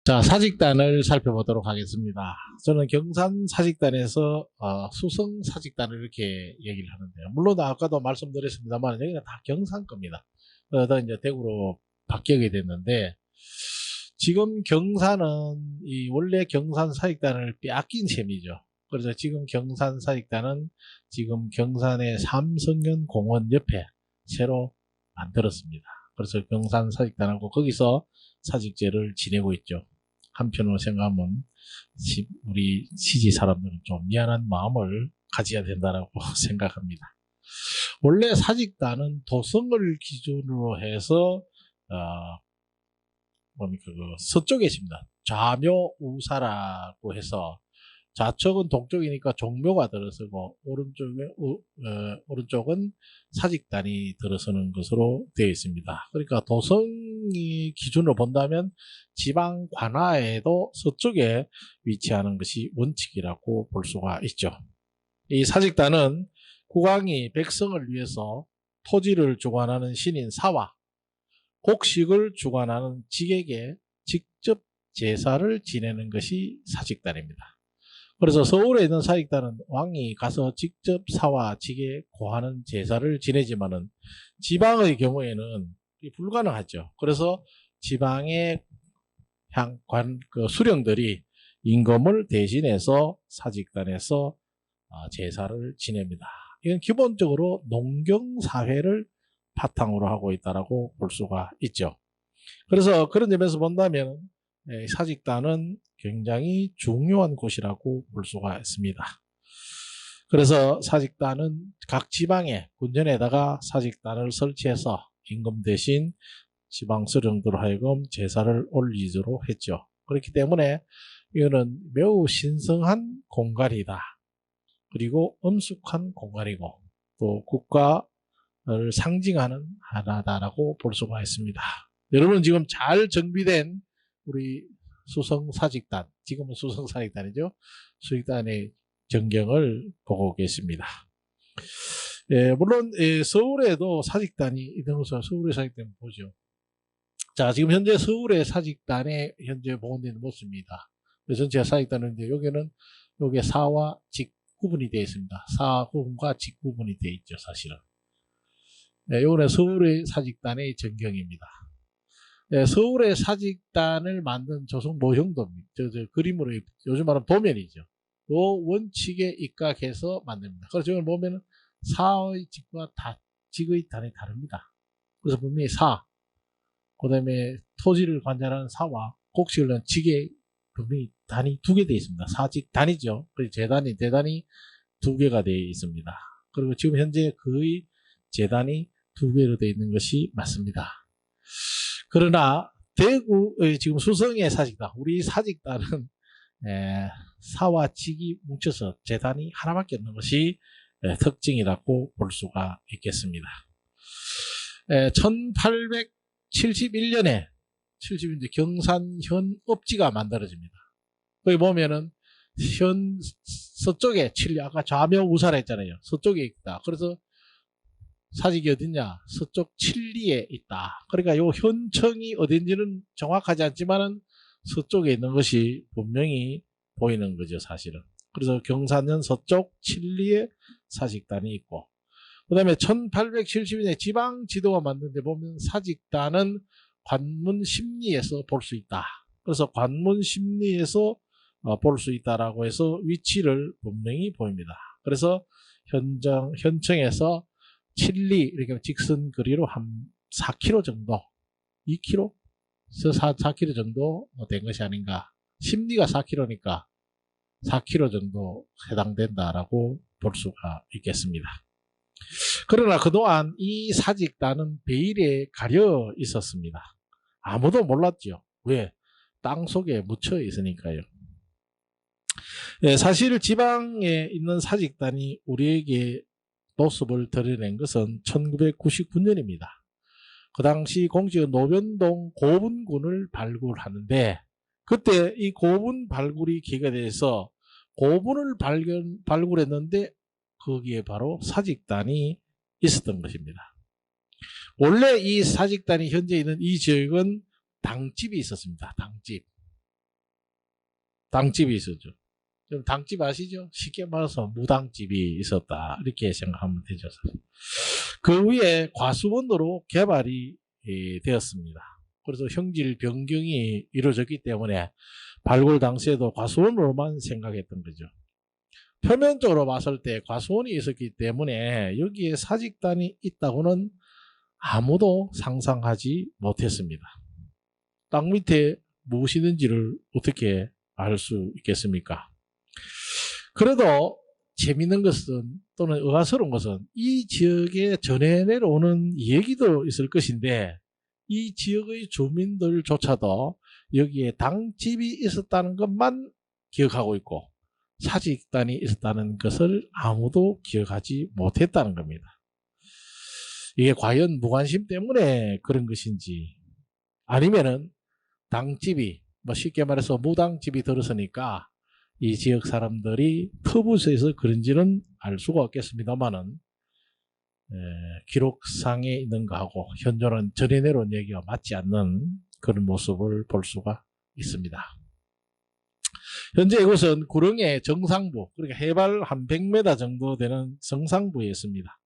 자, 사직단을 살펴보도록 하겠습니다. 저는 경산 사직단에서 수성 사직단을 이렇게 얘기를 하는데요. 물론 아까도 말씀드렸습니다만 여기는 다 경산 겁니다. 그러다 이제 대구로 바뀌게 됐는데 지금 경산은 이 원래 경산 사직단을 빼앗긴 셈이죠. 그래서 지금 경산 사직단은 지금 경산의 삼성연 공원 옆에 새로 만들었습니다. 그래서 경산 사직단하고 거기서 사직제를 지내고 있죠. 한편으로 생각하면 우리 시지 사람들은 좀 미안한 마음을 가져야 된다라고 생각합니다. 원래 사직단은 도성을 기준으로 해서 뭡니까 그 서쪽에 있습니다. 좌묘우사라고 해서 좌측은 동쪽이니까 종묘가 들어서고 오른쪽은 사직단이 들어서는 것으로 되어 있습니다. 그러니까 도성이 기준으로 본다면 지방 관하에도 서쪽에 위치하는 것이 원칙이라고 볼 수가 있죠. 이 사직단은 국왕이 백성을 위해서 토지를 주관하는 신인 사와 곡식을 주관하는 직에게 직접 제사를 지내는 것이 사직단입니다. 그래서 서울에 있는 사직단은 왕이 가서 직접 사와 직에 고하는 제사를 지내지만은 지방의 경우에는 불가능하죠. 그래서 지방의 수령들이 임금을 대신해서 사직단에서 제사를 지냅니다. 이건 기본적으로 농경사회를 바탕으로 하고 있다고 볼 수가 있죠. 그래서 그런 점에서 본다면 사직단은 굉장히 중요한 곳이라고 볼 수가 있습니다. 그래서 사직단은 각 지방의 군전에다가 사직단을 설치해서 임금 대신 지방 수령들로 하여금 제사를 올리도록 했죠. 그렇기 때문에 이거는 매우 신성한 공간이다. 그리고 엄숙한 공간이고 또 국가를 상징하는 하나다라고 볼 수가 있습니다. 여러분 지금 잘 정비된 우리 수성사직단, 지금은 수성사직단이죠. 수직단의 전경을 보고 계십니다. 물론 서울에도 사직단이 있는 것을 서울의 사직단 보죠. 자, 지금 현재 서울의 사직단에 현재 복원되어 있는 모습입니다. 전체 사직단인데 여기는 여기 사와 직 구분이 되어 있습니다. 사 구분과 직 구분이 되어 있죠, 사실은. 이거는 서울의 사직단의 전경입니다. 서울의 사직단을 만든 조성 모형도입니다. 그림으로 요즘 말하면 도면이죠. 요 원칙에 입각해서 만듭니다. 그래서 이걸 보면 사의 직과 직의 단이 다릅니다. 그래서 분명히 사, 그 다음에 토지를 관장하는 사와 곡식을 넣은 직의 분명히 단이 두 개 되어 있습니다. 사직 단이죠. 그래서 대단이 두 개가 되어 있습니다. 그리고 지금 현재 거의 재단이 두 개로 되어 있는 것이 맞습니다. 그러나 대구의 지금 수성의 사직단, 우리 사직단은 사와 직이 뭉쳐서 재단이 하나밖에 없는 것이 특징이라고 볼 수가 있겠습니다. 1871년에 경산 현업지가 만들어집니다. 거기 보면은 서쪽에 아까 좌묘우사라 했잖아요. 서쪽에 있다. 그래서 사직이 어딨냐? 서쪽 칠리에 있다. 그러니까 요 현청이 어딘지는 정확하지 않지만은 서쪽에 있는 것이 분명히 보이는 거죠, 사실은. 그래서 경산현 서쪽 칠리에 사직단이 있고, 그 다음에 1872년에 지방 지도가 만드는데 보면 사직단은 관문 심리에서 볼 수 있다. 그래서 관문 심리에서 볼 수 있다라고 해서 위치를 분명히 보입니다. 그래서 현청에서 칠리 이렇게 직선 거리로 한 4km 정도, 2km, 4km 정도 된 것이 아닌가. 심리가 4km니까 4km 정도 해당된다라고 볼 수가 있겠습니다. 그러나 그동안 이 사직단은 베일에 가려 있었습니다. 아무도 몰랐죠. 왜? 땅 속에 묻혀 있으니까요. 사실 지방에 있는 사직단이 우리에게 모습을 드러낸 것은 1999년입니다. 그 당시 공직은 노변동 고분군을 발굴하는데 그때 이 고분 발굴이 기회가 돼서 고분을 발굴했는데 거기에 바로 사직단이 있었던 것입니다. 원래 이 사직단이 현재 있는 이 지역은 당집이 있었습니다. 당집. 당집이 있었죠. 좀 당집 아시죠? 쉽게 말해서 무당집이 있었다. 이렇게 생각하면 되죠. 그 위에 과수원으로 개발이 되었습니다. 그래서 형질 변경이 이루어졌기 때문에 발굴 당시에도 과수원으로만 생각했던 거죠. 표면적으로 봤을 때 과수원이 있었기 때문에 여기에 사직단이 있다고는 아무도 상상하지 못했습니다. 땅 밑에 무엇이 있는지를 어떻게 알 수 있겠습니까? 그래도 재밌는 것은 또는 의아스러운 것은 이 지역에 전해 내려오는 얘기도 있을 것인데 이 지역의 주민들조차도 여기에 당집이 있었다는 것만 기억하고 있고 사직단이 있었다는 것을 아무도 기억하지 못했다는 겁니다. 이게 과연 무관심 때문에 그런 것인지 아니면은 당집이 쉽게 말해서 무당집이 들었으니까 이 지역 사람들이 터부서에서 그런지는 알 수가 없겠습니다만은 기록상에 있는 거하고 현존한 전해 내려온 얘기가 맞지 않는 그런 모습을 볼 수가 있습니다. 현재 이곳은 구릉의 정상부, 그러니까 해발 한 100m 정도 되는 정상부에 있습니다.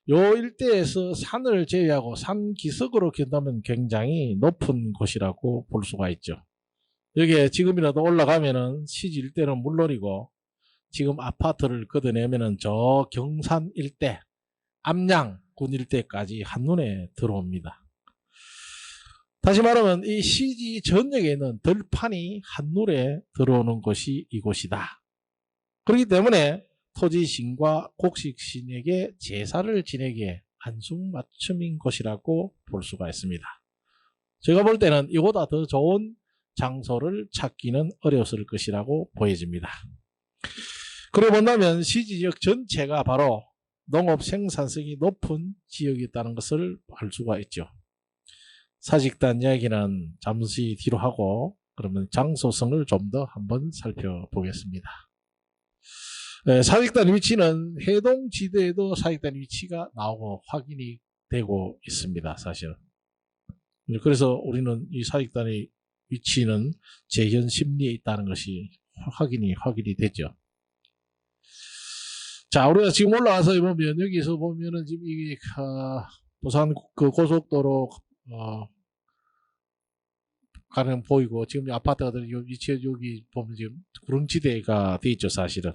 요 일대에서 산을 제외하고 산 기슭으로 견다면 굉장히 높은 곳이라고 볼 수가 있죠. 여기에 지금이라도 올라가면은 시지 일대는 물론이고 지금 아파트를 걷어내면은 저 경산 일대, 암양군 일대까지 한눈에 들어옵니다. 다시 말하면 이 시지 전역에 있는 들판이 한눈에 들어오는 곳이 이곳이다. 그렇기 때문에 토지신과 곡식신에게 제사를 지내기에 안성맞춤인 곳이라고 볼 수가 있습니다. 제가 볼 때는 이보다 더 좋은 장소를 찾기는 어려웠을 것이라고 보여집니다. 그러고 본다면 시지역 전체가 바로 농업 생산성이 높은 지역이었다는 것을 알 수가 있죠. 사직단 이야기는 잠시 뒤로 하고 그러면 장소성을 좀 더 한번 살펴보겠습니다. 사직단 위치는 해동지대에도 사직단 위치가 나오고 확인이 되고 있습니다. 사실은. 그래서 우리는 이 사직단의 위치는 재현 심리에 있다는 것이 확인이 되죠. 자, 우리가 지금 올라가서 보면 여기서 보면은 지금 이게 부산 그 고속도로 가는 보이고 지금 아파트들 위치 여기 보면 지금 구릉지대가 돼 있죠, 사실은.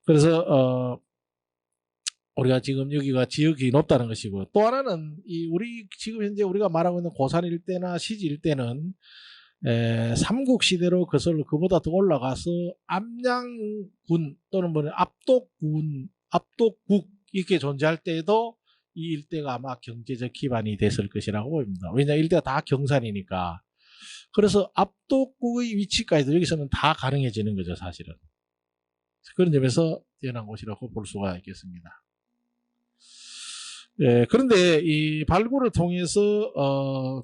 그래서 우리가 지금 여기가 지역이 높다는 것이고 또 하나는 우리 지금 현재 우리가 말하고 있는 고산 일대나 시지 일대는 삼국시대로 그보다 더 올라가서 암양군 또는 압독국 이렇게 존재할 때에도 이 일대가 아마 경제적 기반이 됐을 것이라고 봅니다. 왜냐하면 일대가 다 경산이니까. 그래서 압독국의 위치까지도 여기서는 다 가능해지는 거죠, 사실은. 그런 점에서 뛰어난 곳이라고 볼 수가 있겠습니다. 그런데 이 발굴을 통해서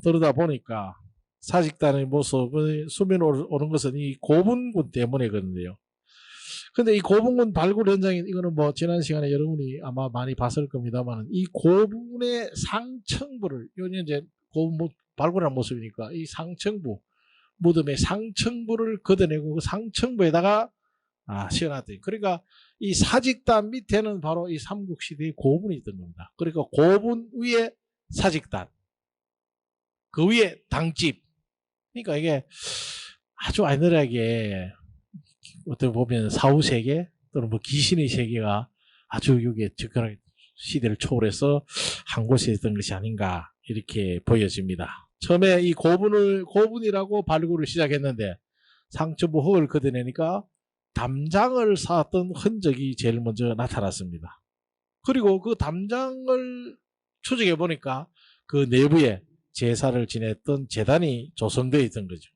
들여다 보니까 사직단의 모습을 수면에 오른 것은 이 고분군 때문에 그런데요. 근데 이 고분군 발굴 현장에 이거는 지난 시간에 여러분이 아마 많이 봤을 겁니다만 이 고분의 상층부를 이제 고분 발굴한 모습이니까 이 상층부 무덤의 상층부를 걷어내고 그 상층부에다가 씌워놨더니 그러니까 이 사직단 밑에는 바로 이 삼국시대의 고분이 있던 겁니다. 그러니까 고분 위에 사직단 그 위에 당집 그러니까 이게 아주 아이러니하게 어떻게 보면 사후세계 또는 귀신의 세계가 아주 여기에 접근하게 시대를 초월해서 한 곳에 있던 것이 아닌가 이렇게 보여집니다. 처음에 이 고분이라고 발굴을 시작했는데 상층부 흙을 걷어내니까 담장을 쌓았던 흔적이 제일 먼저 나타났습니다. 그리고 그 담장을 추적해 보니까 그 내부에 제사를 지냈던 제단이 조성되어 있던 거죠.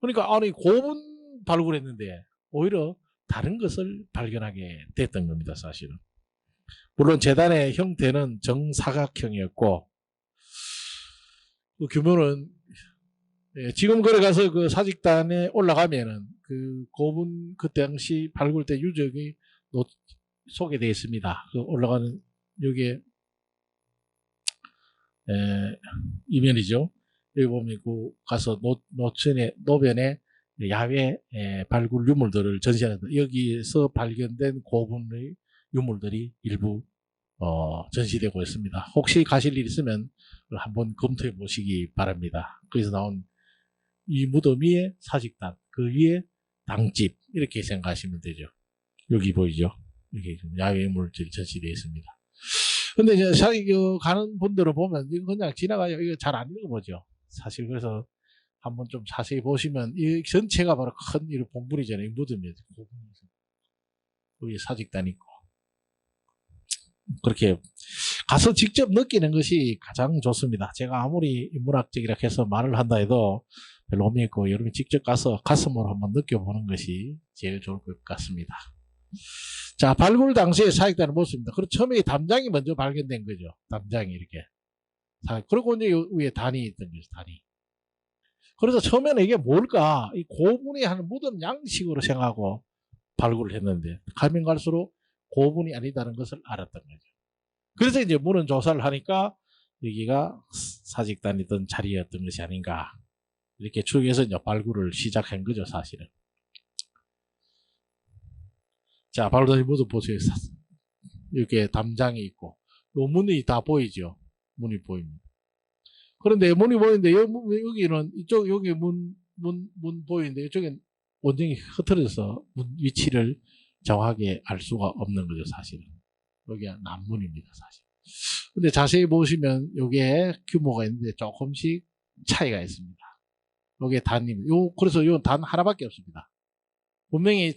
그러니까 아니 고분 발굴했는데 오히려 다른 것을 발견하게 됐던 겁니다. 사실은. 물론 제단의 형태는 정사각형이었고 그 규모는 지금 거기 가서 그 사직단에 올라가면은 그 고분 그 당시 발굴 때 유적이 소개되어 있습니다. 그 올라가는 여기에 이면이죠. 여기 보면 그 가서 노변에 야외 발굴 유물들을 전시하는데 여기서 발견된 고분의 유물들이 일부 전시되고 있습니다. 혹시 가실 일 있으면 한번 검토해 보시기 바랍니다. 거기서 나온 이 무덤 위에 사직단, 그 위에 당집 이렇게 생각하시면 되죠. 여기 보이죠? 여기 야외 유물들이 전시되어 있습니다. 근데 이제 가는 분들은 보면 이거 그냥 지나가요. 이거 잘 안 읽어보죠. 사실 그래서 한번 좀 자세히 보시면 이 전체가 바로 큰 이 봉분이잖아요. 무덤이에요. 여기 사직단 있고. 그렇게 가서 직접 느끼는 것이 가장 좋습니다. 제가 아무리 인문학적이라 해서 말을 한다 해도 별로 의미 있고 여러분이 직접 가서 가슴으로 한번 느껴보는 것이 제일 좋을 것 같습니다. 자, 발굴 당시의 사직단의 모습입니다. 그리고 처음에 담장이 먼저 발견된 거죠. 담장이 이렇게. 그리고 이제 위에 단이 있던 거죠. 단이. 그래서 처음에는 이게 뭘까? 이 고분이 하는 무덤 양식으로 생각하고 발굴을 했는데 가면 갈수록 고분이 아니다는 것을 알았던 거죠. 그래서 이제 문헌 조사를 하니까 여기가 사직단이던 자리였던 것이 아닌가 이렇게 추측해서 이제 발굴을 시작한 거죠, 사실은. 자, 발굴단지 무덤 보세요. 이렇게 담장이 있고 요 문이 다 보이죠. 문이 보입니다. 그런데 문이 보이는데 여기는 이쪽 여기 문 보이는데 이쪽엔 원전이 흐트러져서 문 위치를 정확하게 알 수가 없는 거죠, 사실은. 여기가 남문입니다, 사실. 근데 자세히 보시면 여기에 규모가 있는데 조금씩 차이가 있습니다. 여기에 단입니다. 그래서 요 단 하나밖에 없습니다. 분명히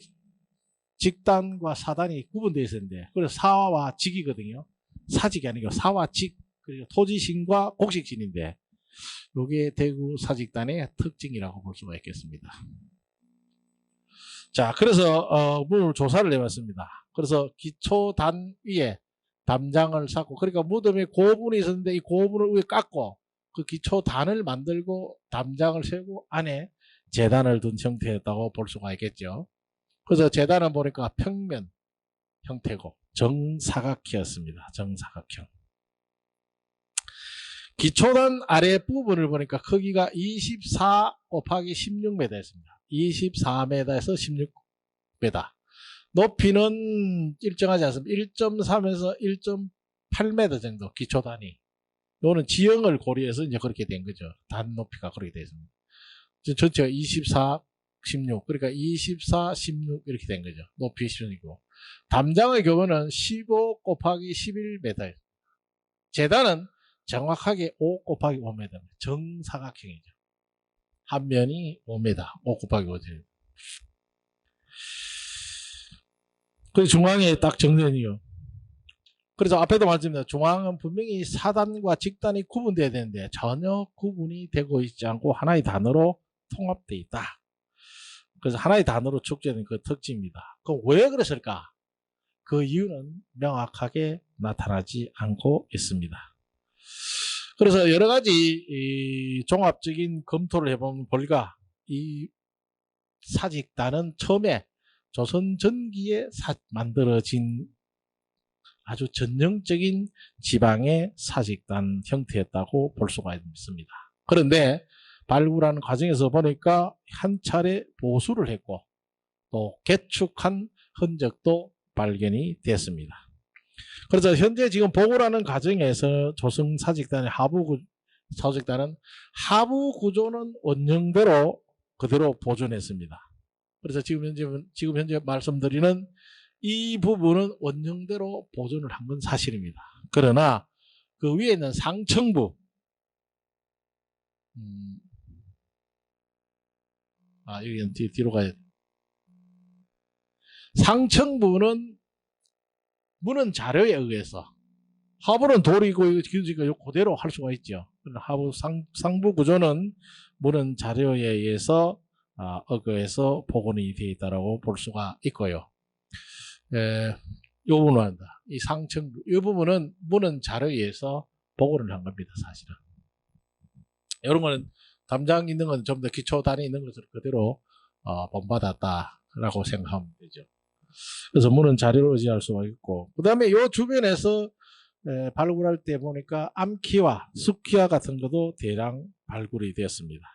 직단과 사단이 구분되어 있었는데, 그래서 사와 직이거든요. 사직이 아니고 사와 직, 그리고 토지신과 곡식신인데, 요게 대구 사직단의 특징이라고 볼 수가 있겠습니다. 자, 그래서 문을 조사를 해봤습니다. 그래서 기초단 위에 담장을 쌓고, 그러니까 무덤에 고분이 있었는데 이 고분을 위에 깎고 그 기초단을 만들고 담장을 세우고 안에 제단을 둔 형태였다고 볼 수가 있겠죠. 그래서 제단을 보니까 평면 형태고 정사각형이었습니다. 정사각형. 기초단 아랫부분을 보니까 크기가 24 곱하기 16m였습니다. 24m에서 16m. 높이는 일정하지 않습니다. 1.3에서 1.8m 정도 기초단이. 이거는 지형을 고려해서 이제 그렇게 된 거죠. 단 높이가 그렇게 되어 있습니다. 전체가 24, 16. 그러니까 24, 16 이렇게 된 거죠. 높이 16이고. 담장의 경우는 15 곱하기 11m. 제단은 정확하게 5 곱하기 5m. 정사각형이죠. 한 면이 5m, 5 곱하기 5m. 그 중앙에 딱 정면이요. 그래서 앞에도 말씀드렸습니다. 중앙은 분명히 사단과 직단이 구분되어야 되는데 전혀 구분이 되고 있지 않고 하나의 단어로 통합되어 있다. 그래서 하나의 단어로 축제된 그 특징입니다. 그럼 왜 그랬을까? 그 이유는 명확하게 나타나지 않고 있습니다. 그래서 여러 가지 종합적인 검토를 해보면 볼까 이 사직단은 처음에 조선 전기에 만들어진 아주 전형적인 지방의 사직단 형태였다고 볼 수가 있습니다. 그런데 발굴하는 과정에서 보니까 한 차례 보수를 했고 또 개축한 흔적도 발견이 됐습니다. 그래서 현재 지금 보고라는 과정에서 조선 사직단의 사직단은 하부 구조는 원형대로 그대로 보존했습니다. 그래서 지금 현재 말씀드리는 이 부분은 원형대로 보존을 한 건 사실입니다. 그러나 그 위에 있는 상층부, 여기는 뒤로 가야 돼. 상층부는 문헌 자료에 의해서 하부는 돌이고 이거 그대로 할 수가 있죠. 하부 상부 구조는 문헌 자료에 의해서 의거해서 복원이 되어 있다고 볼 수가 있고요. 이 부분은 한다. 이 상층부 이 부분은 문헌 자료에 의해서 복원을 한 겁니다. 사실은 이런 거는 담장 있는 건 좀 더 기초단이 있는 것을 그대로 본받았다라고 생각하면 되죠. 그래서 문헌 자료를 의지할 수가 있고, 그 다음에 이 주변에서 발굴할 때 보니까 암키와 숲키와 같은 것도 대량 발굴이 되었습니다.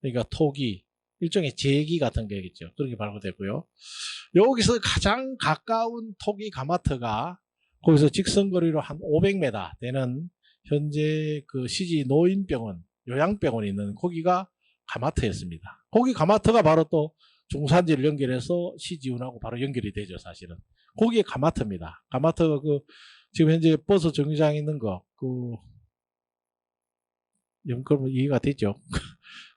그러니까 토기, 일종의 제기 같은 거겠죠. 그렇게 발굴됐고요. 여기서 가장 가까운 토기 가마트가 거기서 직선거리로 한 500m 되는 현재 그 시지 노인병원, 요양병원이 있는 거기가 가마트였습니다. 거기 가마트가 바로 또 중산지를 연결해서 시지훈하고 바로 연결이 되죠, 사실은. 거기에 가마트입니다. 가마트가 그 지금 현재 버스 정류장에 있는 거, 그러면 이해가 되죠.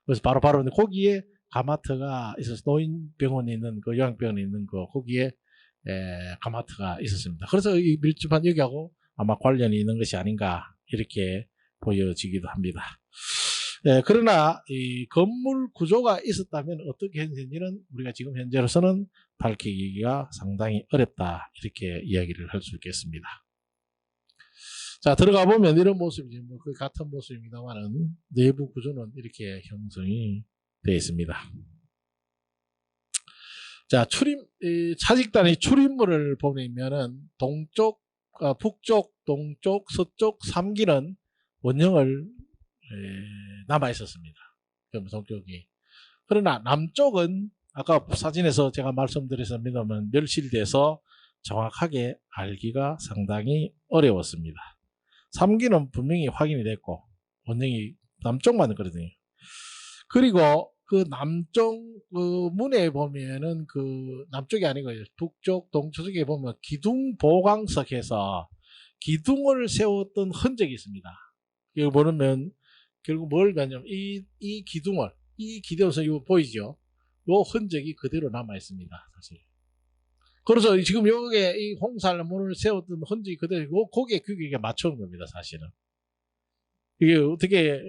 그래서 바로 거기에 가마트가 있어서 노인병원에 있는 그 요양병원에 있는 거 거기에 가마트가 있었습니다. 그래서 이 밀집한 여기하고 아마 관련이 있는 것이 아닌가 이렇게 보여지기도 합니다. 그러나 이 건물 구조가 있었다면 어떻게 했는지는 우리가 지금 현재로서는 밝히기가 상당히 어렵다 이렇게 이야기를 할 수 있겠습니다. 자, 들어가 보면 이런 모습이지 뭐 거의 같은 모습입니다만은 내부 구조는 이렇게 형성이 되어 있습니다. 자, 차직단의 출입문을 보면은 동쪽, 북쪽, 동쪽, 서쪽 3기는 원형을 남아 있었습니다. 동쪽이. 그러나 남쪽은 아까 사진에서 제가 말씀드렸습니다만 멸실돼서 정확하게 알기가 상당히 어려웠습니다. 3기는 분명히 확인이 됐고 원형이 남쪽만 있거든요. 그리고 그 남쪽 그 문에 보면은 그 남쪽이 아니고 북쪽 동쪽에 보면 기둥 보강석에서 기둥을 세웠던 흔적이 있습니다. 이거 보면 결국 뭘 말하냐면 이 기둥에서 이거 보이죠? 요 흔적이 그대로 남아 있습니다, 사실. 그래서 지금 여기에 이 홍살문을 세웠던 흔적이 그대로 거기에 규격에 맞춰온 겁니다, 사실은. 이게 어떻게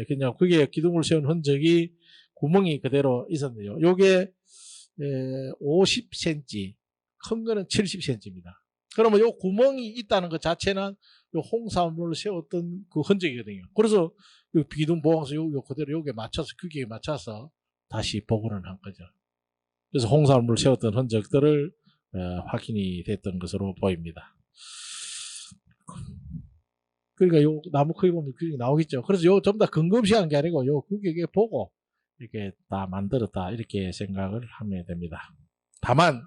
그냥 그게 기둥을 세운 흔적이 구멍이 그대로 있었는데요. 요게 50cm, 큰 거는 70cm입니다. 그러면 요 구멍이 있다는 것 자체는 요 홍사물을 세웠던 그 흔적이거든요. 그래서 요 기둥 보강서 요 그대로 요게 맞춰서 규격에 맞춰서 다시 복원을 한 거죠. 그래서 홍사물을 세웠던 흔적들을 확인이 됐던 것으로 보입니다. 그러니까 요 나무 크기 보면 규격이 나오겠죠. 그래서 요 전부 다 근검시하는 게 아니고 요 규격에 보고 이렇게 다 만들었다 이렇게 생각을 하면 됩니다. 다만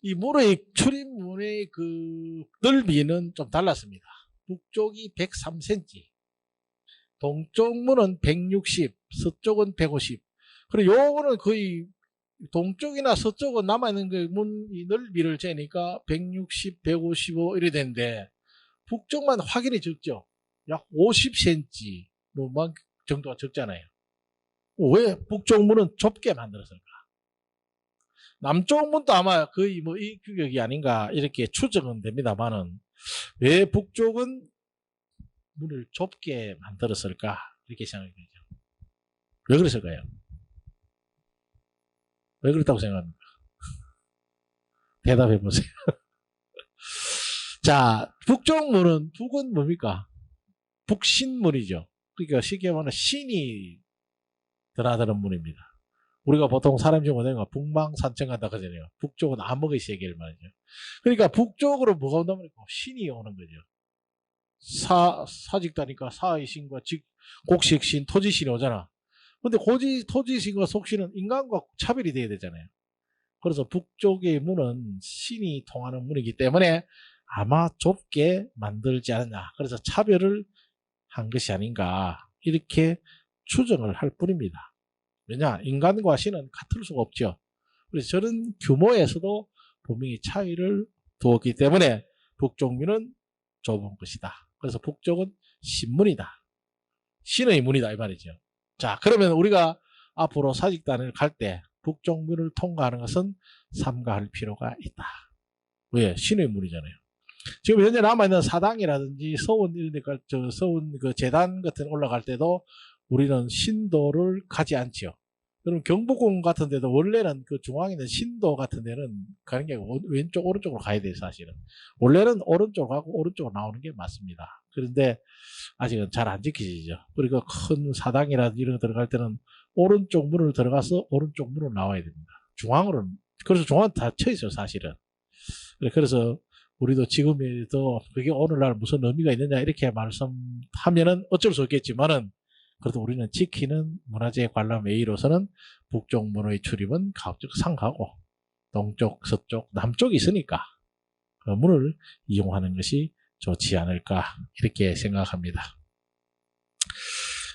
이 문의 출입문의 그 넓이는 좀 달랐습니다. 북쪽이 103cm, 동쪽 문은 160, 서쪽은 150. 그리고 요거는 거의 동쪽이나 서쪽은 남아있는 그 문이 넓이를 재니까 160, 155 이래 되는데 북쪽만 확연히 적죠. 약 50cm 정도가 적잖아요. 왜 북쪽 문은 좁게 만들었을까? 남쪽 문도 아마 거의 뭐 이 규격이 아닌가 이렇게 추정은 됩니다만은 왜 북쪽은 문을 좁게 만들었을까 이렇게 생각이 되죠. 왜 그랬을까요? 왜 그렇다고 생각합니까? 대답해 보세요. 자, 북쪽 문은 북은 뭡니까? 북신문이죠. 그러니까 쉽게 말하면 신이 드나드는 문입니다. 우리가 보통 사람 중에 내가 북망산청 간다 그러잖아요. 북쪽은 암흑의 세계를 말이죠. 그러니까 북쪽으로 뭐가 온다면 신이 오는 거죠. 사직다니까 사의 신과 곡식신, 토지신이 오잖아. 근데 토지신과 속신은 인간과 차별이 돼야 되잖아요. 그래서 북쪽의 문은 신이 통하는 문이기 때문에 아마 좁게 만들지 않았나. 그래서 차별을 한 것이 아닌가. 이렇게 추정을 할 뿐입니다. 왜냐? 인간과 신은 같을 수가 없죠. 그래서 저런 규모에서도 분명히 차이를 두었기 때문에 북쪽문은 좁은 것이다. 그래서 북쪽은 신문이다. 신의 문이다 이 말이죠. 자, 그러면 우리가 앞으로 사직단을 갈 때 북쪽문을 통과하는 것은 삼가할 필요가 있다. 왜? 신의 문이잖아요. 지금 현재 남아있는 사당이라든지 서원 이런 데 서원 그 재단 같은 올라갈 때도 우리는 신도를 가지 않죠. 그럼 경복궁 같은 데도 원래는 그 중앙에 있는 신도 같은 데는 가는 게 왼쪽 오른쪽으로 가야 돼요. 사실은 원래는 오른쪽으로 가고 오른쪽으로 나오는 게 맞습니다. 그런데 아직은 잘 안 지켜지죠. 그리고 큰 사당이라든지 이런 거 들어갈 때는 오른쪽 문을 들어가서 오른쪽 문으로 나와야 됩니다. 중앙으로는. 그래서 중앙은 닫혀 있어요, 사실은. 그래서 우리도 지금에도 그게 오늘날 무슨 의미가 있느냐 이렇게 말씀하면은 어쩔 수 없겠지만은 그래도 우리는 지키는 문화재 관람 웨이로서는 북쪽 문호의 출입은 가급적 삼가하고 동쪽, 서쪽, 남쪽이 있으니까 그 문을 이용하는 것이 좋지 않을까 이렇게 생각합니다.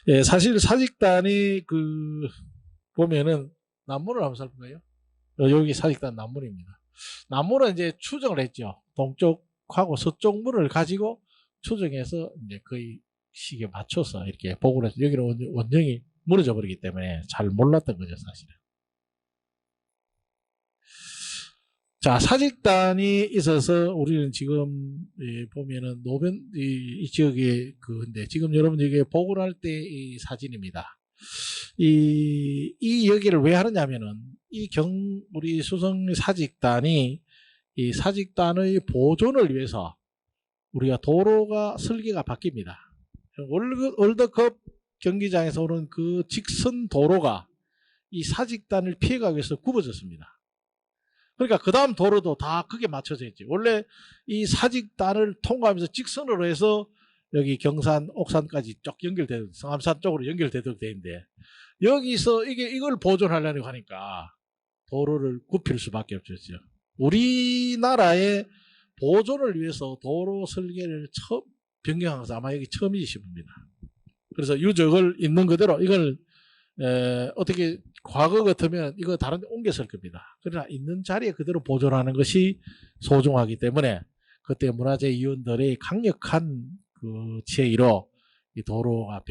예, 사실 사직단이 보면은 남문을 한번 살펴볼까요? 여기 사직단 남문입니다. 남문은 이제 추정을 했죠. 동쪽하고 서쪽 문을 가지고 추정해서 이제 거의 시기에 맞춰서 이렇게 보고를 해서 여기는 원형이 무너져 버리기 때문에 잘 몰랐던 거죠, 사실은. 자, 사직단이 있어서 우리는 지금 보면은 이 지역에 근데 지금 여러분 여기에 보고를 할 때 이 사진입니다. 이 여기를 왜 하느냐면은 우리 수성 사직단이 이 사직단의 보존을 위해서 우리가 도로가 설계가 바뀝니다. 월드컵 경기장에서 오는 그 직선 도로가 이 사직단을 피해가기 위해서 굽어졌습니다. 그러니까 그 다음 도로도 다 크게 맞춰져 있지. 원래 이 사직단을 통과하면서 직선으로 해서 여기 경산, 옥산까지 쭉 연결되도록, 성암산 쪽으로 연결되도록 되어 있는데, 여기서 이걸 보존하려고 하니까 도로를 굽힐 수밖에 없었죠. 우리나라의 보존을 위해서 도로 설계를 처음 변경한 것은 아마 여기 처음이지 싶습니다. 그래서 유적을 있는 그대로 이걸 어떻게 과거 같으면 이거 다른 데 옮겨 쓸 겁니다. 그러나 있는 자리에 그대로 보존하는 것이 소중하기 때문에 그때 문화재위원들의 강력한 그 지혜로 이 도로가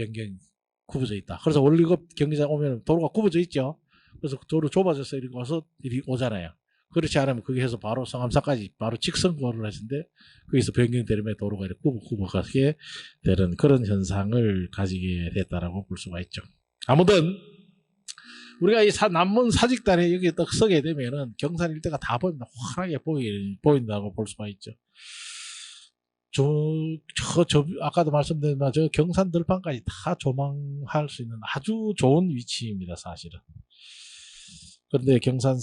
굽어져 있다. 그래서 월드컵 경기장 오면 도로가 굽어져 있죠. 그래서 도로 좁아져서 이렇게 와서 이리 오잖아요. 그렇지 않으면 거기에서 바로 성암사까지 바로 직선거를 하시는데 거기서 변경되면 도로가 이렇게 굽어가게 되는 그런 현상을 가지게 됐다라고 볼 수가 있죠. 아무튼 우리가 이 남문 사직단에 여기 딱 서게 되면은 경산 일대가 다 보인다. 환하게 보인다고 볼 수가 있죠. 아까도 말씀드린 저 경산 들판까지 다 조망할 수 있는 아주 좋은 위치입니다, 사실은. 그런데 경산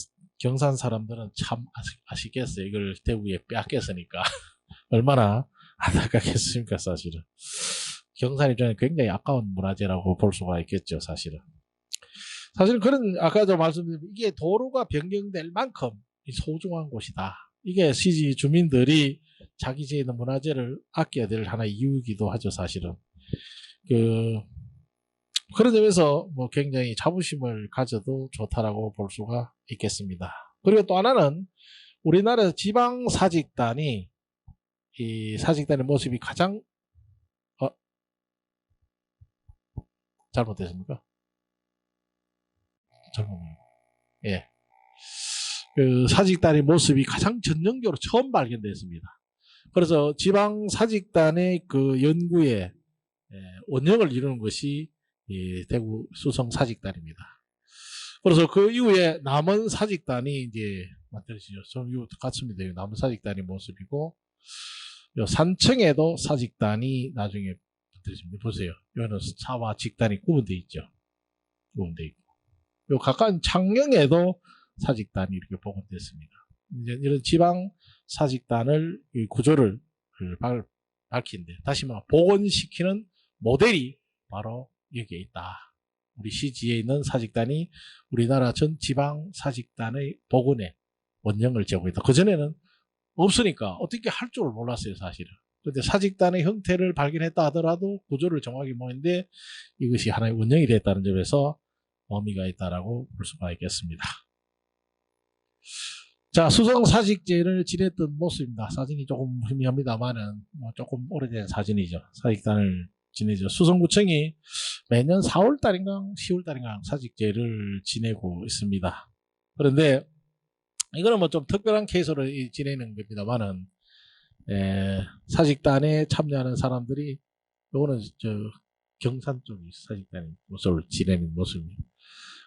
사람들은 참 아쉽겠어요. 이걸 대구에 뺏겼으니까. 얼마나 안타깝겠습니까, 사실은. 경산 입장에 굉장히 아까운 문화재라고 볼 수가 있겠죠, 사실은. 사실 그런 아까도 말씀드린 이게 도로가 변경될 만큼 소중한 곳이다. 이게 시지 주민들이 자기 지에 있는 문화재를 아껴야 될 하나의 이유이기도 하죠, 사실은. 그런 점에서 뭐 굉장히 자부심을 가져도 좋다라고 볼 수가 있겠습니다. 그리고 또 하나는 우리나라 지방 사직단이 이 사직단의 모습이 가장 잘못됐습니까? 잠깐만요. 예. 사직단의 모습이 가장 전형적으로 처음 발견됐습니다. 그래서 지방 사직단의 그 연구에 원형을 이루는 것이 대구 수성 사직단입니다. 그래서 그 이후에 남원 사직단이 이제 만들어지죠. 좀 이거 같습니다. 남원 사직단의 모습이고, 산청에도 사직단이 나중에 만들어집니다. 보세요. 여기는 사와 직단이 구분되어 있죠. 구분되어 있고. 요 가까운 창녕에도 사직단이 이렇게 복원됐습니다. 이제 이런 지방 사직단을 구조를 밝힌데 다시 말해 복원시키는 모델이 바로 여기에 있다. 우리 시지에 있는 사직단이 우리나라 전 지방 사직단의 복원에 원형을 제공했다. 그전에는 없으니까 어떻게 할 줄을 몰랐어요, 사실은. 그런데 사직단의 형태를 발견했다 하더라도 구조를 정확히 모르는데 이것이 하나의 원형이 됐다는 점에서 의미가 있다라고 볼 수가 있겠습니다. 자, 수성 사직제를 지냈던 모습입니다. 사진이 조금 희미합니다만은 조금 오래된 사진이죠. 사직단을 지내죠. 수성구청이 매년 4월달인가 10월달인가 사직제를 지내고 있습니다. 그런데 이거는 뭐 좀 특별한 케이스로 지내는 겁니다만은 사직단에 참여하는 사람들이 요거는 경산 쪽이 사직단의 모습을 지내는 모습입니다.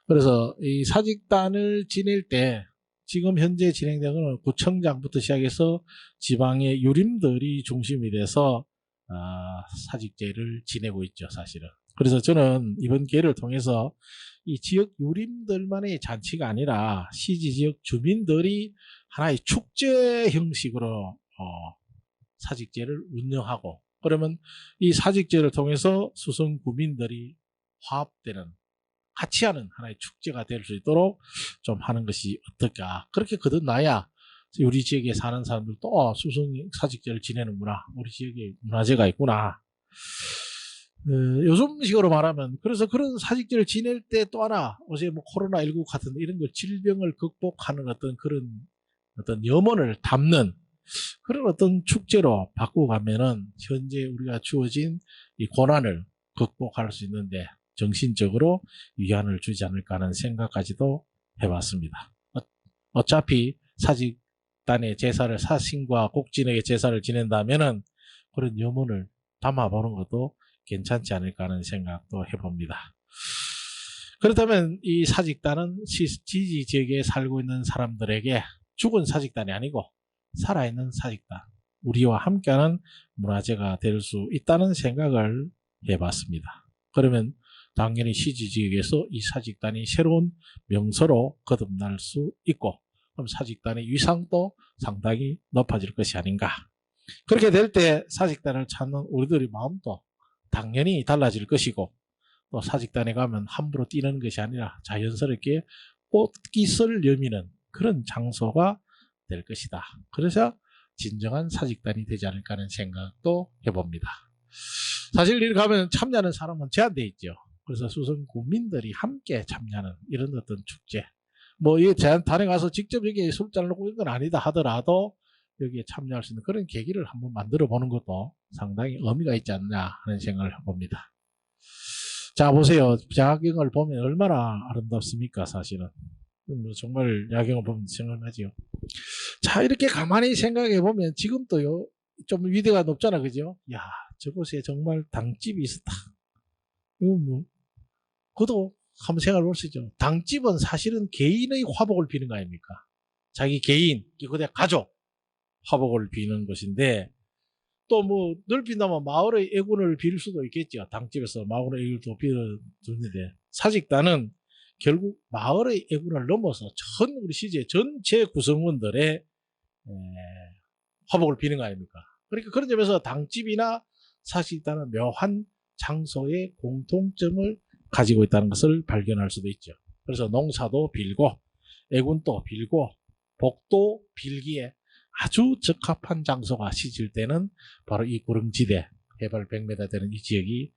그래서 이 사직단을 지낼 때 지금 현재 진행되는 건 구청장부터 시작해서 지방의 유림들이 중심이 돼서 사직제를 지내고 있죠, 사실은. 그래서 저는 이번 기회를 통해서 이 지역 유림들만의 잔치가 아니라 시지 지역 주민들이 하나의 축제 형식으로 사직제를 운영하고, 그러면 이 사직제를 통해서 수성 구민들이 화합되는 같이 하는 하나의 축제가 될 수 있도록 좀 하는 것이 어떨까. 그렇게 거듭나야 우리 지역에 사는 사람들도 수성 사직제를 지내는구나. 우리 지역에 문화재가 있구나. 요즘식으로 말하면 그래서 그런 사직제를 지낼 때 또 하나 어제 뭐 코로나19 같은 이런 걸 질병을 극복하는 어떤 그런 어떤 염원을 담는 그런 어떤 축제로 바꾸고 가면은 현재 우리가 주어진 이 고난을 극복할 수 있는데 정신적으로 위안을 주지 않을까 하는 생각까지도 해봤습니다. 어차피 사직단의 제사를 사신과 곡진에게 제사를 지낸다면은 그런 염원을 담아보는 것도 괜찮지 않을까 하는 생각도 해봅니다. 그렇다면 이 사직단은 지지 지역에 살고 있는 사람들에게 죽은 사직단이 아니고 살아있는 사직단, 우리와 함께하는 문화재가 될 수 있다는 생각을 해봤습니다. 그러면 당연히 시지 지역에서 이 사직단이 새로운 명소로 거듭날 수 있고 그럼 사직단의 위상도 상당히 높아질 것이 아닌가. 그렇게 될 때 사직단을 찾는 우리들의 마음도 당연히 달라질 것이고 또 사직단에 가면 함부로 뛰는 것이 아니라 자연스럽게 꽃깃을 여미는 그런 장소가 될 것이다. 그래서 진정한 사직단이 되지 않을까 하는 생각도 해봅니다. 사실 이렇게 가면 참여하는 사람은 제한되어 있죠. 그래서 수성 구민들이 함께 참여하는 이런 어떤 축제. 뭐 이 단에 가서 직접 여기 술잔을 놓고 있는 건 아니다 하더라도 여기에 참여할 수 있는 그런 계기를 한번 만들어 보는 것도 상당히 의미가 있지 않나 하는 생각을 해봅니다. 자, 보세요. 야경을 보면 얼마나 아름답습니까, 사실은. 뭐 정말 야경을 보면 생각나지요. 자, 이렇게 가만히 생각해 보면 지금도요, 좀 위대가 높잖아, 그죠? 야, 저곳에 정말 당집이 있었다. 이거 뭐, 그것도 한번 생각해 볼 수 있죠. 당집은 사실은 개인의 화복을 비는 거 아닙니까? 자기 개인, 그대 가족 화복을 비는 것인데, 또 뭐 넓힌다면 마을의 애군을 빌 수도 있겠죠. 당집에서 마을의 애군도 빌어주는데 사직단은 결국 마을의 애군을 넘어서 전 우리 시제 전체 구성원들의 화복을 비는 거 아닙니까? 그러니까 그런 점에서 당집이나 사직단은 묘한 장소의 공통점을 가지고 있다는 것을 발견할 수도 있죠. 그래서 농사도 빌고 애군도 빌고 복도 빌기에 아주 적합한 장소가 시질 때는 바로 이 구릉지대 해발 100m 되는 이 지역이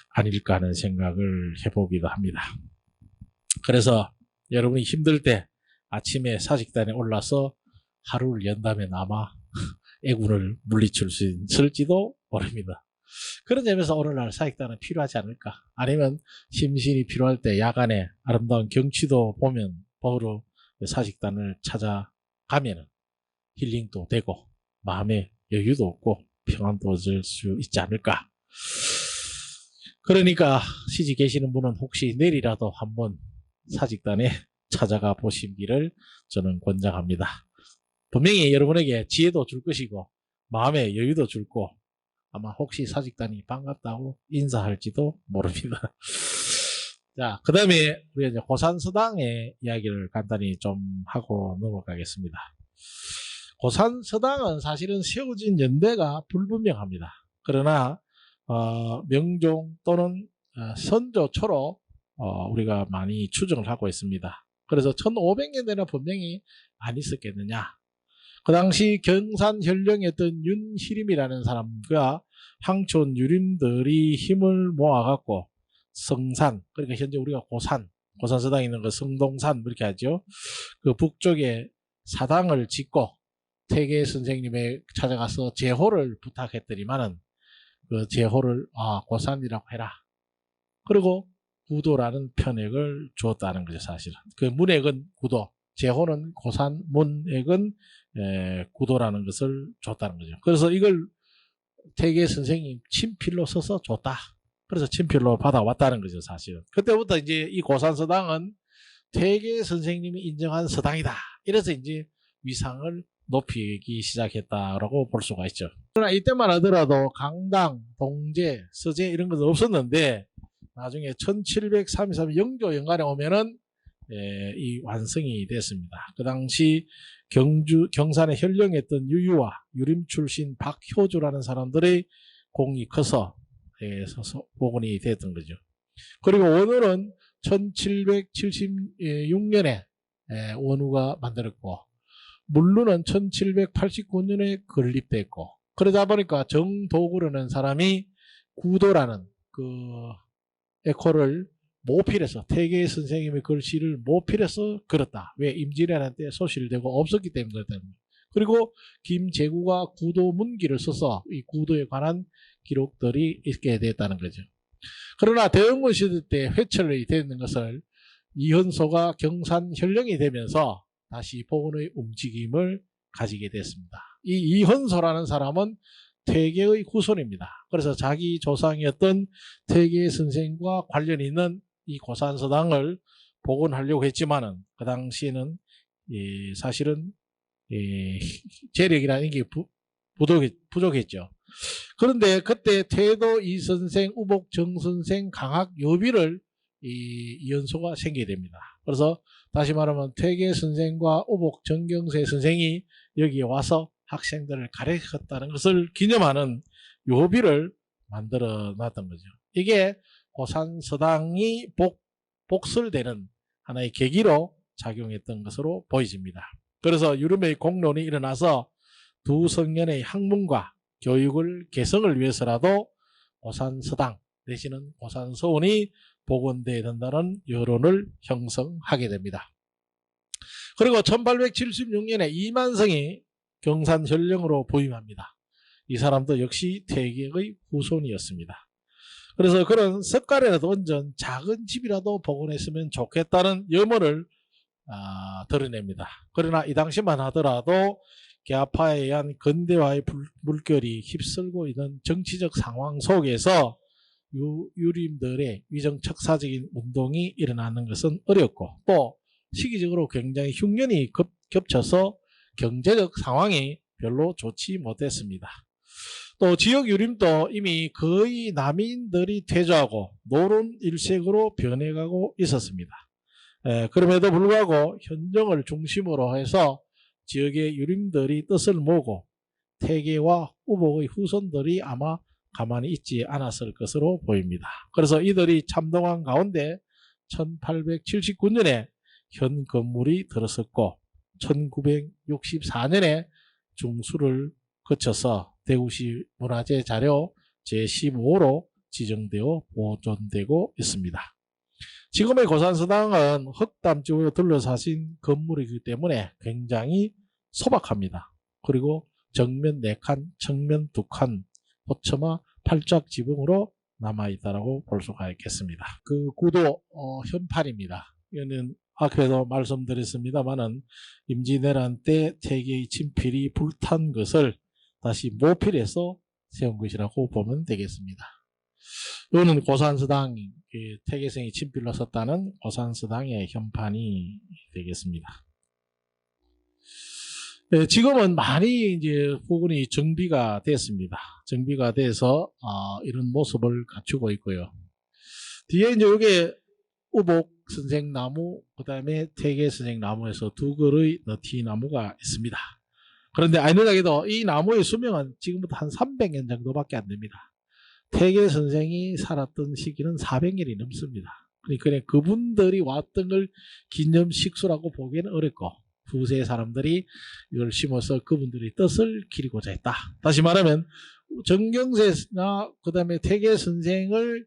아닐까 하는 생각을 해보기도 합니다. 그래서 여러분이 힘들 때 아침에 사직단에 올라서 하루를 연다면 아마 애군을 물리칠 수 있을지도 모릅니다. 그런 점에서 오늘날 사직단은 필요하지 않을까. 아니면 심신이 필요할 때 야간에 아름다운 경치도 보러 사직단을 찾아가면 힐링도 되고 마음의 여유도 없고 평안도 얻을 수 있지 않을까. 그러니까 시집 계시는 분은 혹시 내일이라도 한번 사직단에 찾아가 보시기를 저는 권장합니다. 분명히 여러분에게 지혜도 줄 것이고 마음의 여유도 줄 거 아마 혹시 사직단이 반갑다고 인사할지도 모릅니다. 자, 그 다음에 우리가 이제 고산서당의 이야기를 간단히 좀 하고 넘어가겠습니다. 고산서당은 사실은 세워진 연대가 불분명합니다. 그러나 명종 또는 선조초로 우리가 많이 추정을 하고 있습니다. 그래서 1500년대나 분명히 안 있었겠느냐. 그 당시 경산 현령이었던 윤희림이라는 사람과 향촌 유림들이 힘을 모아갖고 성산, 그러니까 현재 우리가 고산서당에 있는 그 성동산 이렇게 하죠. 그 북쪽에 사당을 짓고 태계 선생님에 찾아가서 제호를 부탁했더니만은 그 제호를 고산이라고 해라. 그리고 구도라는 편액을 주었다는 거죠, 사실은. 그 문액은 구도, 제호는 고산, 문액은 구도라는 것을 줬다는 거죠. 그래서 이걸 태계 선생님 친필로 써서 줬다. 그래서 친필로 받아왔다는 거죠, 사실은. 그때부터 이제 이 고산서당은 태계 선생님이 인정한 서당이다. 이래서 이제 위상을 높이기 시작했다라고 볼 수가 있죠. 그러나 이때만 하더라도 강당, 동제, 서제 이런 것은 없었는데 나중에 1733 영조 연간에 오면은 이 완성이 됐습니다. 그 당시 경산에 현령했던 유유와 유림 출신 박효주라는 사람들의 공이 커서 복원이 됐던 거죠. 그리고 원우는 1776년에 원우가 만들었고, 물루는 1789년에 건립됐고, 그러다 보니까 정도구라는 사람이 구도라는 그 에코를 모필해서, 태계 선생님의 글씨를 모필해서 걸었다. 왜? 임진왜란 때 소실되고 없었기 때문에 그렇다는 거예요. 그리고 김제구가 구도문기를 써서 이 구도에 관한 기록들이 있게 됐다는 거죠. 그러나 대영군 시대 때 회철이 되는 것을 이현소가 경산현령이 되면서 다시 복원의 움직임을 가지게 됐습니다. 이 이현소라는 사람은 퇴계의 후손입니다. 그래서 자기 조상이었던 퇴계 선생과 관련이 있는 이 고산서당을 복원하려고 했지만은 그 당시에는 사실은 재력이라는 게 부족했죠. 그런데 그때 태도 이선생, 우복 정선생, 강학 여비를 이연소가 생기게 됩니다. 그래서 다시 말하면 퇴계 선생과 우복 정경세 선생이 여기에 와서 학생들을 가르쳤다는 것을 기념하는 요비를 만들어 놨던 거죠. 이게 고산서당이 복설되는 하나의 계기로 작용했던 것으로 보여집니다. 그래서 유름의 공론이 일어나서 두 성년의 학문과 교육을 개성을 위해서라도 고산서당 내지는 고산서원이 복원되어야 된다는 여론을 형성하게 됩니다. 그리고 1876년에 이만성이 경산현령으로 부임합니다. 이 사람도 역시 퇴계의 후손이었습니다. 그래서 그런 석가래라도 얹은 작은 집이라도 복원했으면 좋겠다는 염원을 드러냅니다. 그러나 이 당시만 하더라도 계파에 의한 근대화의 물결이 휩쓸고 있는 정치적 상황 속에서 유림들의 위정척사적인 운동이 일어나는 것은 어렵고, 또 시기적으로 굉장히 흉년이 겹쳐서 경제적 상황이 별로 좋지 못했습니다. 또 지역 유림도 이미 거의 남인들이 퇴조하고 노론 일색으로 변해가고 있었습니다. 그럼에도 불구하고 현정을 중심으로 해서 지역의 유림들이 뜻을 모으고 퇴계와 우복의 후손들이 아마 가만히 있지 않았을 것으로 보입니다. 그래서 이들이 참동한 가운데 1879년에 현 건물이 들어섰고 1964년에 중수를 거쳐서 대구시 문화재 자료 제15호로 지정되어 보존되고 있습니다. 지금의 고산서당은 흑담집으로 둘러싸신 건물이기 때문에 굉장히 소박합니다. 그리고 정면 4칸, 측면 2칸, 호처마 8작 지붕으로 남아있다고 볼 수가 있겠습니다. 그 구도 현판입니다. 이거는 앞에도 말씀드렸습니다만은 임진왜란 때 퇴계의 친필이 불탄 것을 다시 모필해서 세운 것이라고 보면 되겠습니다. 이거는 고산서당, 퇴계생이 친필로 썼다는 고산서당의 현판이 되겠습니다. 지금은 많이 이제 부근이 정비가 됐습니다. 정비가 돼서 이런 모습을 갖추고 있고요. 뒤에 이제 이게 우복 선생 나무, 그 다음에 퇴계 선생 나무에서 두 그루의 너티 나무가 있습니다. 그런데 아이러니하게도 이 나무의 수명은 지금부터 한 300년 정도밖에 안 됩니다. 퇴계 선생이 살았던 시기는 400년이 넘습니다. 그러니까 그분들이 왔던 걸 기념식수라고 보기에는 어렵고, 후세 사람들이 이걸 심어서 그분들의 뜻을 기리고자 했다. 다시 말하면 정경세나 그 다음에 퇴계 선생을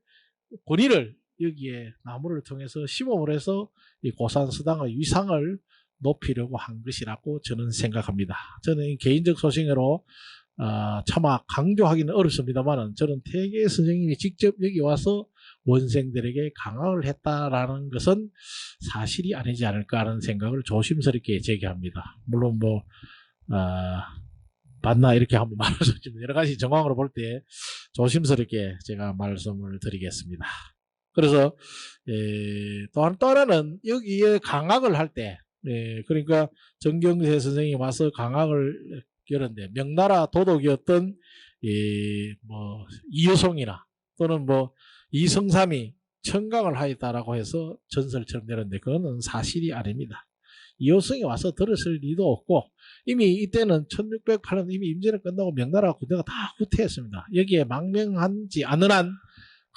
권위를 여기에 나무를 통해서 심음을 해서 이 고산서당의 위상을 높이려고 한 것이라고 저는 생각합니다. 저는 개인적 소신으로 차마 강조하기는 어렵습니다만 저는 퇴계 선생님이 직접 여기 와서 원생들에게 강화를 했다라는 것은 사실이 아니지 않을까 하는 생각을 조심스럽게 제기합니다. 물론 맞나 이렇게 한번 말할 수 있지만 여러 가지 정황으로 볼 때 조심스럽게 제가 말씀을 드리겠습니다. 그래서 또 하나는 여기에 강학을 할 때 그러니까 정경세 선생이 와서 강학을 열었는데 명나라 도독이었던 이여송이나 또는 이성삼이 청강을 하였다라고 해서 전설처럼 내렸는데 그거는 사실이 아닙니다. 이여송이 와서 들었을 리도 없고 이미 이때는 1608년 이미 임진왜란 끝나고 명나라 군대가 다 후퇴했습니다. 여기에 망명하지 않은 한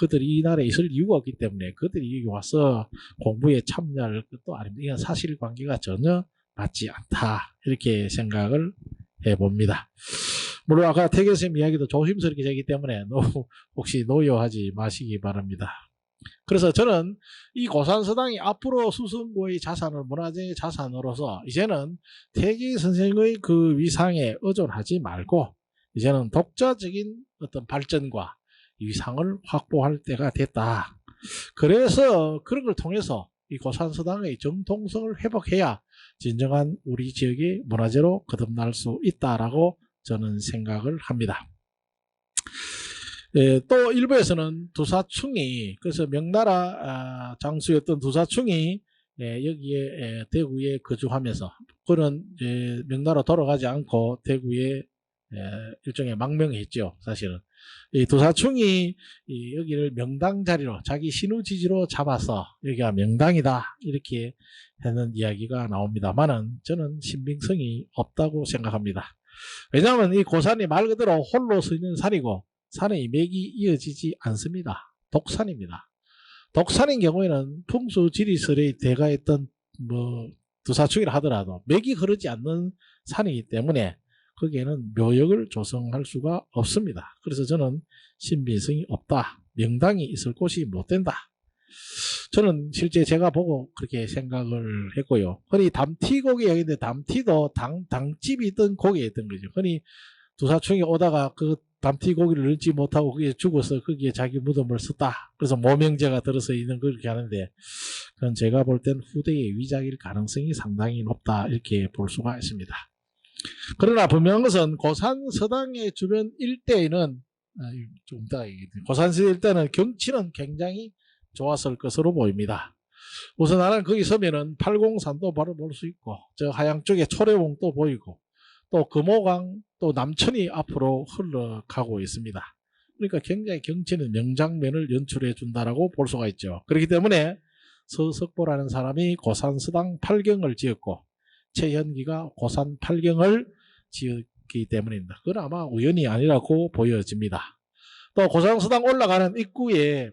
그들이 이 나라에 있을 이유가 없기 때문에 그들이 여기 와서 공부에 참여할 것도 아닙니다. 이건 사실관계가 전혀 맞지 않다. 이렇게 생각을 해봅니다. 물론 아까 태계 선생님 이야기도 조심스럽게 되기 때문에 너무 혹시 노여하지 마시기 바랍니다. 그래서 저는 이 고산서당이 앞으로 수성고의 자산을 문화재의 자산으로서 이제는 태계 선생의 그 위상에 의존하지 말고 이제는 독자적인 어떤 발전과 위상을 확보할 때가 됐다. 그래서 그런 걸 통해서 이 고산서당의 정통성을 회복해야 진정한 우리 지역의 문화재로 거듭날 수 있다라고 저는 생각을 합니다. 또 일부에서는 두사충이, 그래서 명나라 장수였던 두사충이 여기에 대구에 거주하면서 그런 명나라 돌아가지 않고 대구에 일종의 망명했죠. 사실은 이 두사충이 여기를 명당 자리로 자기 신우지지로 잡아서 여기가 명당이다 이렇게 하는 이야기가 나옵니다만은 저는 신빙성이 없다고 생각합니다. 왜냐하면 이 고산이 말 그대로 홀로 서 있는 산이고 산의 맥이 이어지지 않습니다. 독산입니다. 독산인 경우에는 풍수지리설의 대가했던 두사충이라 하더라도 맥이 흐르지 않는 산이기 때문에 거기에는 묘역을 조성할 수가 없습니다. 그래서 저는 신빙성이 없다. 명당이 있을 곳이 못 된다. 저는 실제 제가 보고 그렇게 생각을 했고요. 흔히 담티고기 얘기인데 담티도 당집이 있던 고기였던 거죠. 흔히 두사충이 오다가 그 담티 고기를 넣지 못하고 거기에 죽어서 거기에 자기 무덤을 썼다. 그래서 모명제가 들어서 있는 그렇게 하는데 그건 제가 볼 땐 후대의 위작일 가능성이 상당히 높다 이렇게 볼 수가 있습니다. 그러나 분명한 것은 고산서당의 주변 일대에는 좀 이따 고산서 일대는 경치는 굉장히 좋았을 것으로 보입니다. 우선 나는 거기 서면은 팔공산도 바로 볼 수 있고 저 하양 쪽에 초래봉도 보이고 또 금호강 또 남천이 앞으로 흘러가고 있습니다. 그러니까 굉장히 경치는 명장면을 연출해 준다라고 볼 수가 있죠. 그렇기 때문에 서석보라는 사람이 고산서당 8경을 지었고 최현기가 고산 8경을 지었기 때문입니다. 그건 아마 우연이 아니라고 보여집니다. 또 고산서당 올라가는 입구에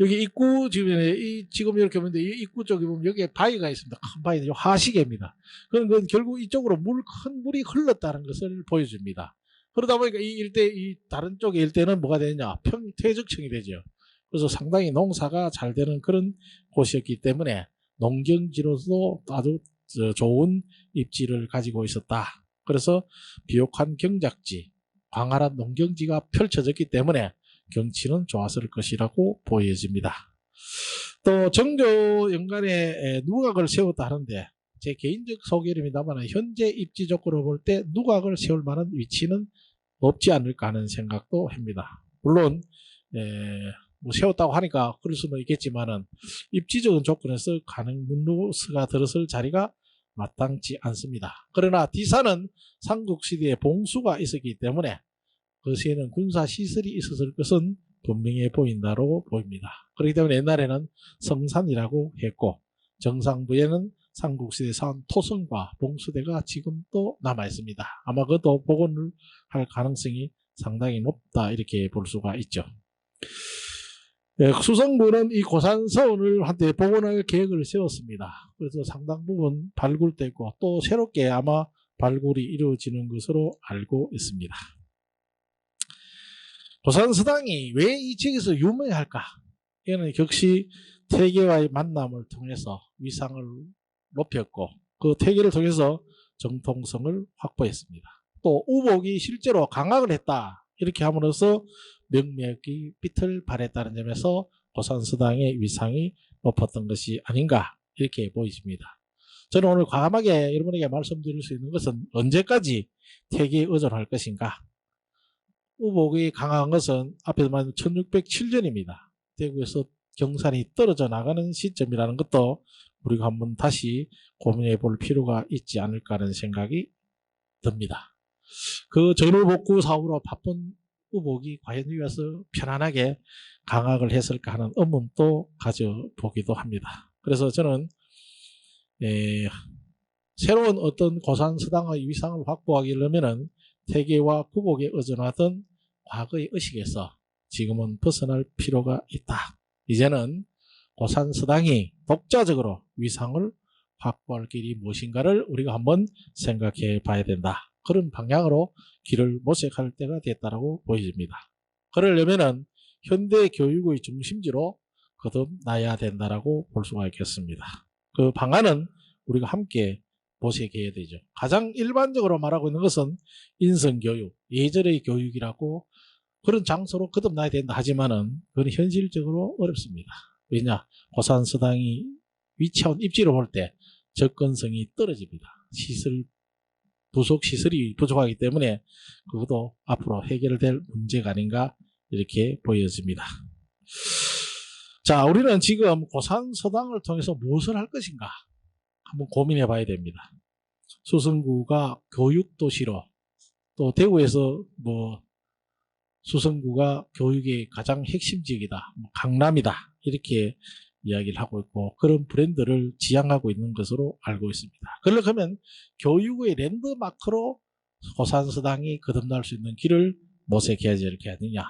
여기 입구 주변에 지금 이렇게 보는데 이 입구 쪽에 보면 여기에 바위가 있습니다. 큰 바위는 하시개입니다. 그건 결국 이쪽으로 큰 물이 흘렀다는 것을 보여줍니다. 그러다 보니까 이 일대, 이 다른 쪽의 일대는 뭐가 되느냐? 퇴적층이 되죠. 그래서 상당히 농사가 잘 되는 그런 곳이었기 때문에 농경지로서 아주 좋은 입지를 가지고 있었다. 그래서 비옥한 경작지, 광활한 농경지가 펼쳐졌기 때문에 경치는 좋았을 것이라고 보여집니다. 또 정조 연간에 누각을 세웠다 하는데 제 개인적 소견입니다만 현재 입지적으로 볼 때 누각을 세울 만한 위치는 없지 않을까 하는 생각도 합니다. 물론 뭐 세웠다고 하니까 그럴 수는 있겠지만은 입지적인 조건에서 가능 문루스가 들어설 자리가 마땅치 않습니다. 그러나 디사는 삼국시대에 봉수가 있었기 때문에 그 시에는 군사시설이 있었을 것은 분명해 보인다로 보입니다. 그렇기 때문에 옛날에는 성산이라고 했고 정상부에는 삼국시대 사원 토성과 봉수대가 지금도 남아있습니다. 아마 그것도 복원을 할 가능성이 상당히 높다 이렇게 볼 수가 있죠. 수성부는 이 고산서원을 한때 복원할 계획을 세웠습니다. 그래서 상당 부분 발굴됐고 또 새롭게 아마 발굴이 이루어지는 것으로 알고 있습니다. 고산서당이 왜 이 지역에서 유명할까? 이거는 역시 태계와의 만남을 통해서 위상을 높였고 그 태계를 통해서 정통성을 확보했습니다. 또 우복이 실제로 강학을 했다. 이렇게 함으로써 명맥이 빛을 발했다는 점에서 고산서당의 위상이 높았던 것이 아닌가 이렇게 보여집니다. 저는 오늘 과감하게 여러분에게 말씀드릴 수 있는 것은 언제까지 태계에 의존할 것인가? 우복이 강한 것은 앞에서 말한 1607년입니다. 대구에서 경산이 떨어져 나가는 시점이라는 것도 우리가 한번 다시 고민해 볼 필요가 있지 않을까 하는 생각이 듭니다. 그 전후복구 사후로 바쁜 우복이 과연 여기 와서 편안하게 강학을 했을까 하는 의문도 가져보기도 합니다. 그래서 저는 새로운 어떤 고산서당의 위상을 확보하려면은 태계와 구복에 의존하던 과거의 의식에서 지금은 벗어날 필요가 있다. 이제는 고산서당이 독자적으로 위상을 확보할 길이 무엇인가를 우리가 한번 생각해 봐야 된다. 그런 방향으로 길을 모색할 때가 됐다고 보여집니다. 그러려면은 현대 교육의 중심지로 거듭나야 된다라고 볼 수가 있겠습니다. 그 방안은 우리가 함께 모색해야 되죠. 가장 일반적으로 말하고 있는 것은 인성교육, 예절의 교육이라고 그런 장소로 거듭나야 된다 하지만은 그건 현실적으로 어렵습니다. 왜냐? 고산서당이 위치한 입지를 볼 때 접근성이 떨어집니다. 부속 시설이 부족하기 때문에 그것도 앞으로 해결될 문제가 아닌가 이렇게 보여집니다. 자, 우리는 지금 고산서당을 통해서 무엇을 할 것인가 한번 고민해 봐야 됩니다. 수성구가 교육도시로 또 대구에서 수성구가 교육의 가장 핵심 지역이다, 강남이다 이렇게 이야기를 하고 있고 그런 브랜드를 지향하고 있는 것으로 알고 있습니다. 그러려면 교육의 랜드마크로 고산서당이 거듭날 수 있는 길을 모색해야지 이렇게 하느냐.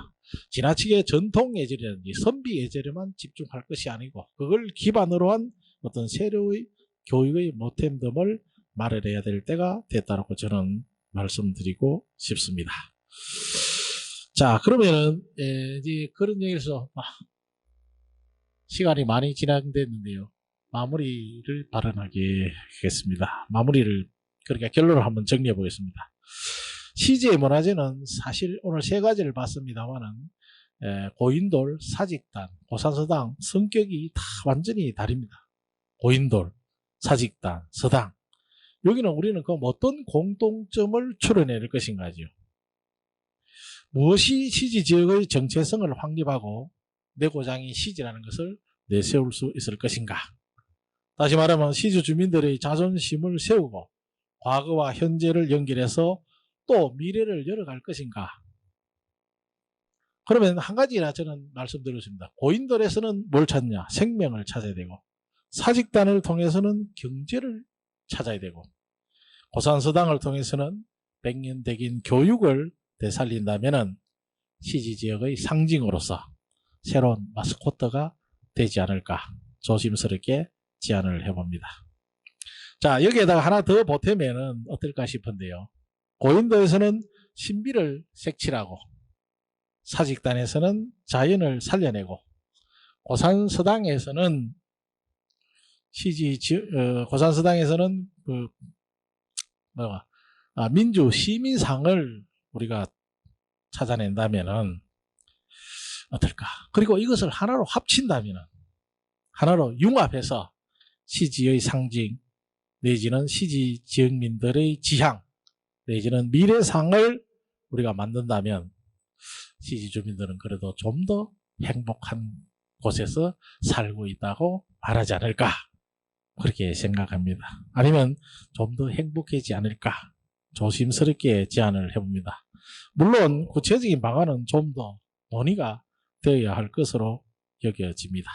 지나치게 전통 예절이라든지 선비 예절에만 집중할 것이 아니고 그걸 기반으로 한 어떤 새로의 교육의 모템덤을 마련해야 될 때가 됐다고 저는 말씀드리고 싶습니다. 자, 그러면은 이제 그런 얘기에서 시간이 많이 진행됐는데요. 마무리를 발언하겠습니다. 그러니까 결론을 한번 정리해 보겠습니다. CJ 문화재는 사실 오늘 세 가지를 봤습니다만은 고인돌, 사직단, 고산서당 성격이 다 완전히 다릅니다. 고인돌, 사직단, 서당. 여기는 우리는 그 어떤 공통점을 추려낼 것인가죠. 무엇이 시지 지역의 정체성을 확립하고 내고장이 시지라는 것을 내세울 수 있을 것인가. 다시 말하면 시주 주민들의 자존심을 세우고 과거와 현재를 연결해서 또 미래를 열어갈 것인가. 그러면 한 가지나 저는 말씀드렸습니다. 고인돌에서는 뭘 찾냐? 생명을 찾아야 되고 사직단을 통해서는 경제를 찾아야 되고 고산서당을 통해서는 백년대긴 교육을 되살린다면은 시지지역의 상징으로서 새로운 마스코트가 되지 않을까 조심스럽게 제안을 해봅니다. 자, 여기에다가 하나 더 보태면은 어떨까 싶은데요. 고인도에서는 신비를 색칠하고 사직단에서는 자연을 살려내고 고산서당에서는 고산서당에서는 민주 시민상을 우리가 찾아낸다면은 어떨까? 그리고 이것을 하나로 합친다면은 하나로 융합해서 시지의 상징 내지는 시지 지역민들의 지향 내지는 미래상을 우리가 만든다면 시지 주민들은 그래도 좀 더 행복한 곳에서 살고 있다고 말하지 않을까 그렇게 생각합니다. 아니면 좀 더 행복해지지 않을까 조심스럽게 제안을 해봅니다. 물론 구체적인 방안은 좀 더 논의가 되어야 할 것으로 여겨집니다.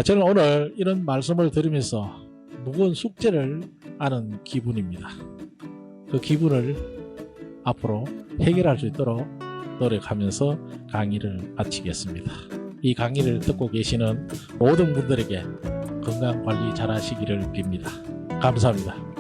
저는 오늘 이런 말씀을 들으면서 무거운 숙제를 하는 기분입니다. 그 기분을 앞으로 해결할 수 있도록 노력하면서 강의를 마치겠습니다. 이 강의를 듣고 계시는 모든 분들에게 건강관리 잘 하시기를 빕니다. 감사합니다.